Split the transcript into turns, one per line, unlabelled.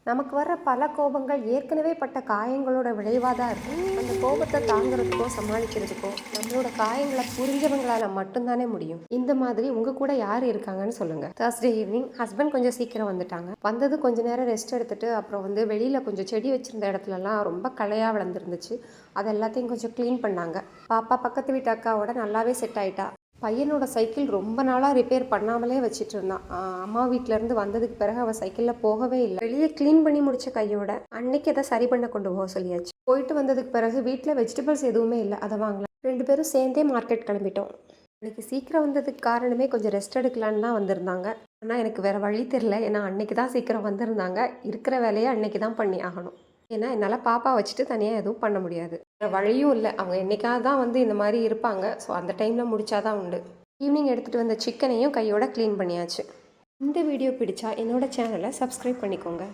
நமக்கு வர்ற பல கோபங்கள் ஏற்கனவே பட்ட காயங்களோட விளைவாக தான் இருக்கும். அந்த கோபத்தை தாங்கிறதுக்கோ சமாளிக்கிறதுக்கோ நம்மளோட காயங்களை புரிஞ்சவங்களால மட்டும்தானே முடியும். இந்த மாதிரி உங்க கூட யார் இருக்காங்கன்னு சொல்லுங்க. Thursday ஈவினிங் ஹஸ்பண்ட் கொஞ்சம் சீக்கிரம் வந்துட்டாங்க. வந்தது கொஞ்ச நேரம் ரெஸ்ட் எடுத்துட்டு அப்புறம் வெளியில கொஞ்சம் செடி வச்சிருந்த இடத்துலலாம் ரொம்ப களையா வளர்ந்துருந்துச்சு. அது எல்லாத்தையும் கொஞ்சம் க்ளீன் பண்ணாங்க. பாப்பா பக்கத்து வீட்டு அக்காவோட நல்லாவே செட் ஆயிட்டா. பையனோட சைக்கிள் ரொம்ப நாளாக ரிப்பேர் பண்ணாமலே வச்சுட்டு இருந்தான். அம்மா வீட்டிலேருந்து வந்ததுக்கு பிறகு அவள் சைக்கிளில் போகவே இல்லை. வெளியே க்ளீன் பண்ணி முடித்த கையோட அன்னைக்கு அதை சரி பண்ண கொண்டு போக சொல்லியாச்சு. போயிட்டு வந்ததுக்கு பிறகு வீட்டில் வெஜிடபிள்ஸ் எதுவுமே இல்லை, அதை வாங்கலாம். 2 பேரும் சேர்ந்தே மார்க்கெட் கிளம்பிட்டோம். அன்றைக்கி சீக்கிரம் வந்ததுக்கு காரணமே கொஞ்சம் ரெஸ்ட் எடுக்கலான்னு தான் வந்திருந்தாங்க. ஆனால் எனக்கு வேறு வழி தெரில, ஏன்னா அன்றைக்கி தான் சீக்கிரம் வந்திருந்தாங்க. இருக்கிற வேலையை அன்றைக்கி தான் பண்ணி ஆகணும். ஏன்னா என்னால் பாப்பா வச்சுட்டு தனியாக எதுவும் பண்ண முடியாது. வழியும் இல்லை, அவங்க என்றைக்காவது தான் இந்த மாதிரி இருப்பாங்க. ஸோ அந்த டைமில் முடிச்சாதான் உண்டு. ஈவினிங் எடுத்துகிட்டு வந்த சிக்கனையும் கையோட க்ளீன் பண்ணியாச்சு. இந்த வீடியோ பிடிச்சா என்னோட சேனலை சப்ஸ்கிரைப் பண்ணிக்கோங்க.